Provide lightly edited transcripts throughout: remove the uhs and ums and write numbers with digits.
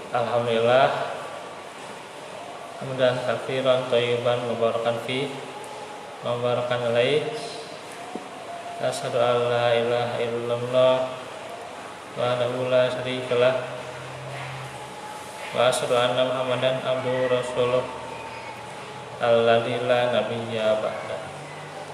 Alhamdulillah, hamdan katsiran thayyiban mubarakan fi mubarakan alaih. Asyhadu an la ilaha illallah wahdahu la syarikalah wa asyhadu anna Muhammadan abduhu rasuluh alladzi la nabiyya ba'da.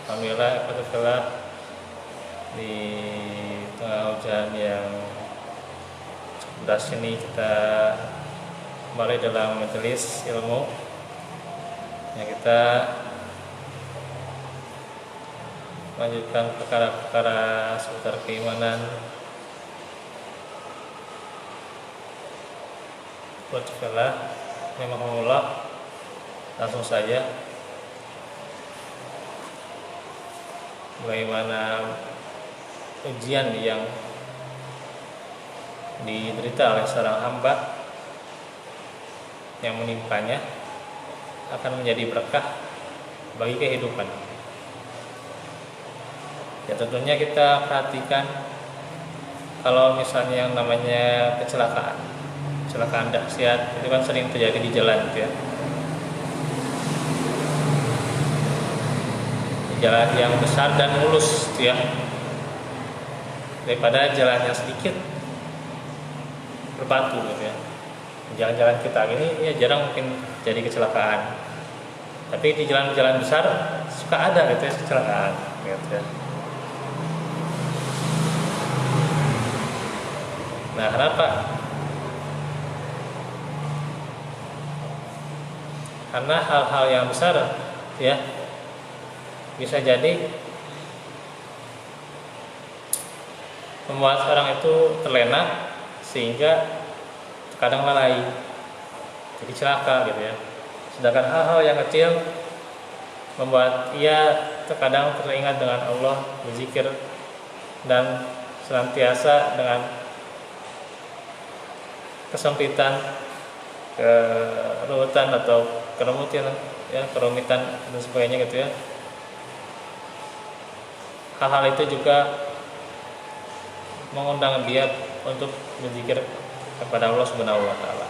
Alhamdulillah, pada di tengah hujan yang deras ini kita kembali dalam majelis ilmu yang kita lanjutkan perkara-perkara seputar keimanan. Bismillah, rahimahullah. Langsung saja, bagaimana ujian yang diderita oleh seorang hamba yang menimpanya akan menjadi berkah bagi kehidupan. Ya, tentunya kita perhatikan kalau misalnya yang namanya kecelakaan dahsyat itu kan sering terjadi di jalan, gitu ya. Di jalan yang besar dan mulus, gitu ya, daripada jalan yang sedikit berbatu, gitu ya. Jalan-jalan kita ini ya jarang mungkin jadi kecelakaan, tapi di jalan-jalan besar suka ada, gitu ya, kecelakaan, gitu ya. Nah, kenapa? Karena hal-hal yang besar, ya, bisa jadi membuat orang itu terlena sehingga terkadang lalai, jadi celaka, gitu ya. Sedangkan hal-hal yang kecil membuat ia terkadang teringat dengan Allah, berzikir, dan senantiasa dengan kesempitan, kerumitan atau kerumitan dan sebagainya, gitu ya. Hal-hal itu juga mengundang dia untuk berzikir kepada Allah Subhanahu wa taala.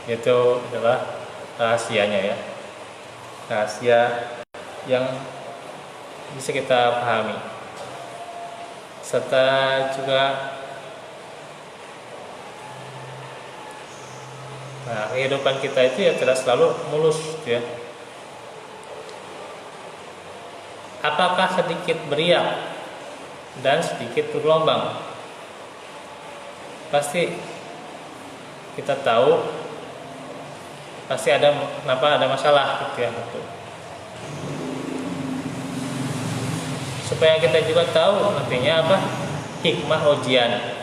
Itu adalah rahasianya, ya. Rahasia yang bisa kita pahami. Serta juga kehidupan kita itu ya tidak selalu mulus, ya. Apakah sedikit beriak dan sedikit bergelombang? Pasti kita tahu pasti ada kenapa ada masalah, gitu ya. Supaya kita juga tahu nantinya apa hikmah ujian.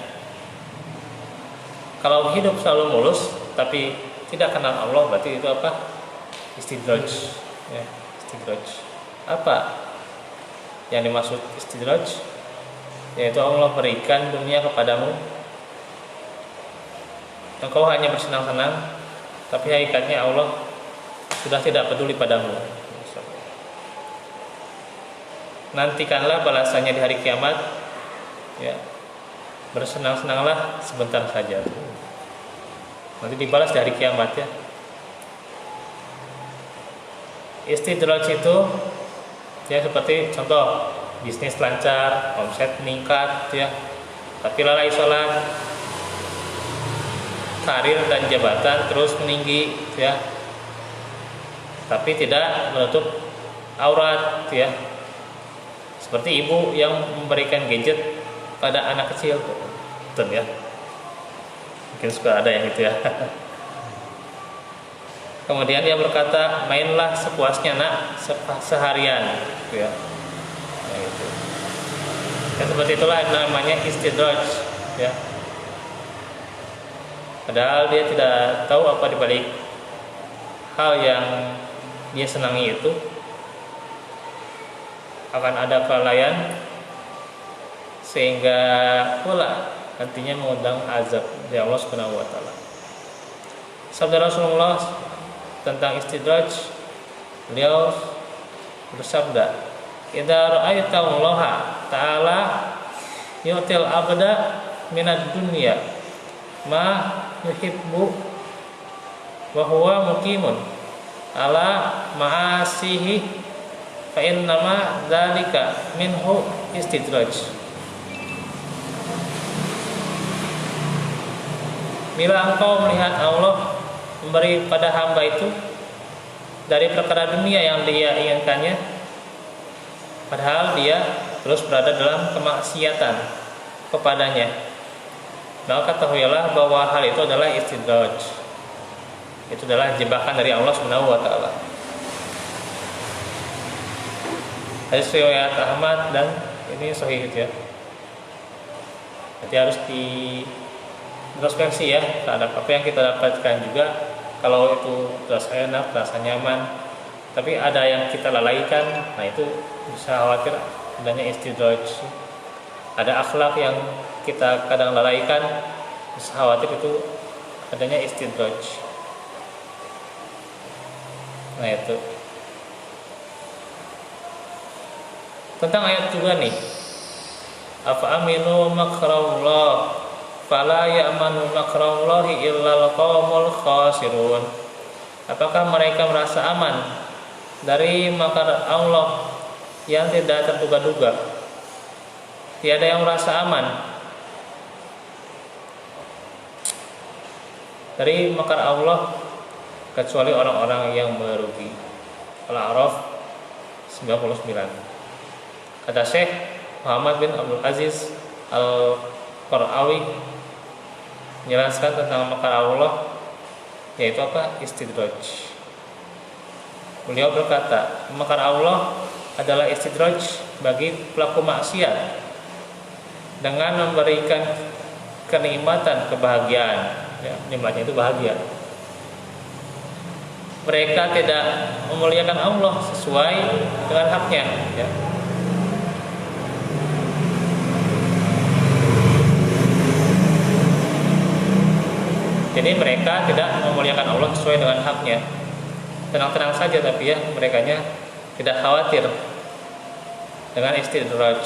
Kalau hidup selalu mulus tapi tidak kenal Allah, berarti itu apa? Istidraj, ya, istidraj. Apa yang dimaksud istidraj? Yaitu Allah berikan dunia kepadamu, engkau hanya bersenang-senang, tapi hakikatnya Allah sudah tidak peduli padamu. Nantikanlah balasannya di hari kiamat, ya. Bersenang-senanglah sebentar saja, nanti dibalas di hari kiamat, ya. Istidraj itu ya seperti contoh bisnis lancar, omset meningkat, ya, tapi lalai sholat, karir dan jabatan terus meninggi, ya, tapi tidak menutup aurat, ya. Seperti ibu yang memberikan gadget pada anak kecil, betul, ya. Mungkin suka ada yang gitu, ya. Kemudian dia berkata, mainlah sepuasnya nak seharian, gitu, ya. Nah, gitu. Ya, seperti itulah namanya istidraj, ya. Padahal dia tidak tahu apa dibalik hal yang dia senangi itu akan ada kelalaian sehingga pula nantinya mengundang azab dari Allah Subhanahu wa taala. Sabda Rasulullah tentang istidraj, beliau bersabda, "Idza ra'aita Allah ta'ala yu'til abda minad dunya ma yuhibbu wa huwa muqimun ala ma'asihi fa innama dzalika minhu istidraj. Bila engkau melihat Allah memberi pada hamba itu dari perkara dunia yang dia inginkannya, padahal dia terus berada dalam kemaksiatan kepadanya, maka ketahuilah bahwa hal itu adalah istidraj. Itu adalah jebakan dari Allah Subhanahu wa taala. Hadis riwayat Ahmad dan ini sahih gitu ya. Jadi harus di introspeksi ya terhadap apa yang kita dapatkan juga. Kalau itu terasa enak, terasa nyaman, tapi ada yang kita lalaikan, nah itu bisa khawatir adanya istidraj. Ada akhlak yang kita kadang lalaikan, bisa khawatir itu adanya istidraj. Nah itu tentang ayat juga nih, afa aminu makrallah fala ya'manu makrallahi illal qaumul khasirun. Apakah mereka merasa aman dari makar Allah yang tidak terduga-duga? Tiada yang merasa aman dari makar Allah kecuali orang-orang yang merugi. Al-A'raf 99. Kata Syekh Muhammad bin Abdul Aziz Al-Qarawi menjelaskan tentang makar Allah, yaitu apa? Istidraj. Beliau berkata, makar Allah adalah istidraj bagi pelaku maksiat dengan memberikan kenikmatan, kebahagiaan. Ya, nikmatnya itu bahagia. Mereka tidak memuliakan Allah sesuai dengan haknya. Ya. Jadi mereka tidak memuliakan Allah sesuai dengan haknya. Tenang-tenang saja, tapi ya merekanya tidak khawatir dengan istidraj.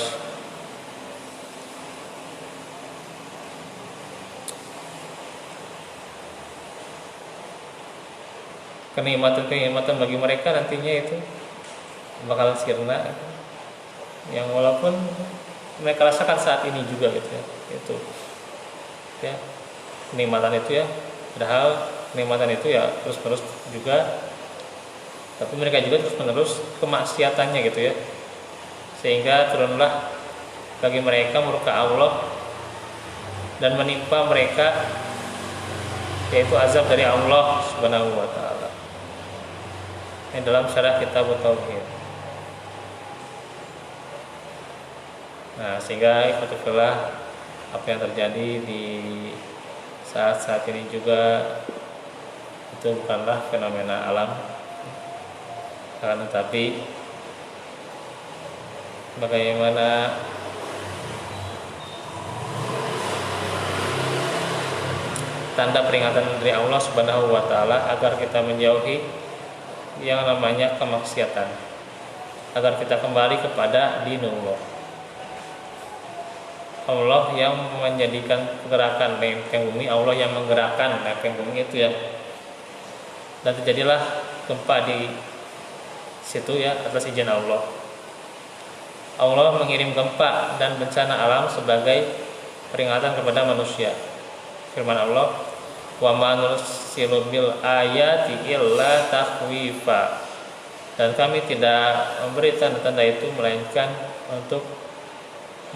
Kenikmatan-kenikmatan bagi mereka nantinya itu bakal sirna, yang walaupun mereka rasakan saat ini juga gitu ya. Itu ya. Kenikmatan itu ya, padahal kenikmatan itu ya terus-menerus juga, tapi mereka juga terus-menerus kemaksiatannya gitu ya, sehingga turunlah bagi mereka murka Allah dan menimpa mereka, yaitu azab dari Allah Subhanahu wa taala. Ini dalam syarah kitab Tauhid. Nah, sehingga ikutlah apa yang terjadi di saat-saat ini juga itu bukanlah fenomena alam, akan tetapi bagaimana tanda peringatan dari Allah Subhanahu wa taala agar kita menjauhi yang namanya kemaksiatan, agar kita kembali kepada dinullah. Allah yang menjadikan gerakan lempeng bumi, Allah yang menggerakkan lempeng bumi itu ya, dan terjadilah gempa di situ ya atas izin Allah. Allah mengirim gempa dan bencana alam sebagai peringatan kepada manusia. Firman Allah, wa ma nursilu bil ayati illa takhwifa, dan kami tidak memberi tanda-tanda itu melainkan untuk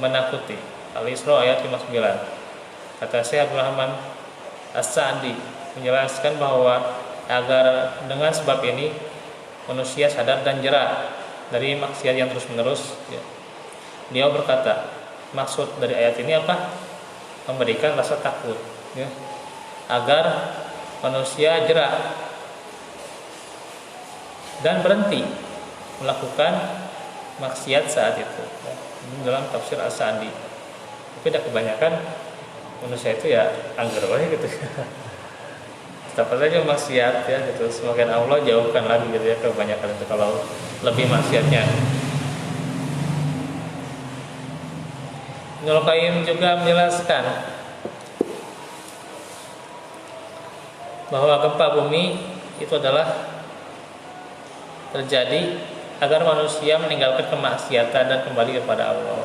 menakuti. Al-Isra ayat 59. Kata Syekh Abdul Rahman As-Sa'di menjelaskan bahwa agar dengan sebab ini manusia sadar dan jera dari maksiat yang terus-menerus ya. Dia berkata, maksud dari ayat ini apa? Memberikan rasa takut ya, agar manusia jera dan berhenti melakukan maksiat saat itu ya. Dalam tafsir As-Sa'di. Tapi tidak kebanyakan manusia itu ya anggar banget gitu. Tetap saja maksiat ya gitu. Semakin Allah jauhkan lagi gitu ya kebanyakan itu kalau lebih maksiatnya. Ibnul Qayyim juga menjelaskan bahwa gempa bumi itu adalah terjadi agar manusia meninggalkan kemaksiatan dan kembali kepada Allah.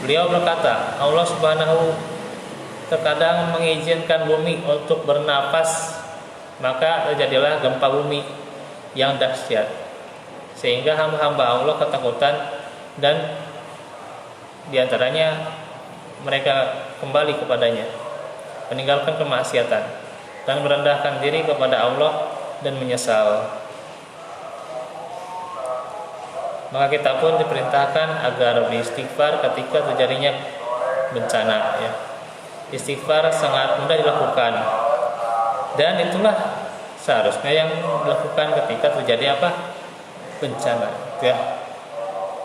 Beliau berkata, Allah Subhanahu terkadang mengizinkan bumi untuk bernapas, maka terjadilah gempa bumi yang dahsyat, sehingga hamba-hamba Allah ketakutan dan diantaranya mereka kembali kepadanya, meninggalkan kemaksiatan dan merendahkan diri kepada Allah dan menyesal. Maka kita pun diperintahkan agar beristighfar ketika terjadinya bencana, ya. Istighfar sangat mudah dilakukan, dan itulah seharusnya yang dilakukan ketika terjadi apa? Bencana, ya.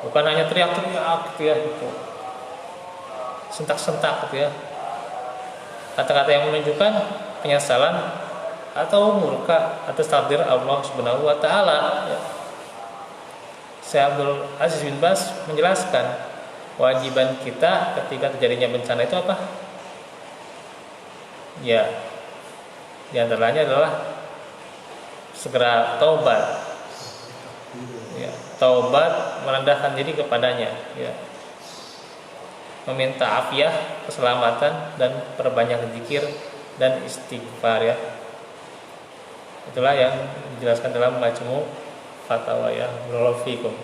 Bukan hanya teriak-teriak, ya, gitu. Sentak-sentak, gitu, ya. Kata-kata yang menunjukkan penyesalan atau murka atas takdir Allah Subhanahu wa taala, ya. Syekh Abdul Aziz bin Baz menjelaskan kewajiban kita ketika terjadinya bencana itu apa? Ya, diantaranya adalah segera taubat, ya, taubat, merendahkan diri kepadanya, ya, meminta afiah, keselamatan, dan perbanyak zikir dan istighfar, ya. Itulah yang dijelaskan dalam Majmu' Fatawa, ya. Barakallahu fikum.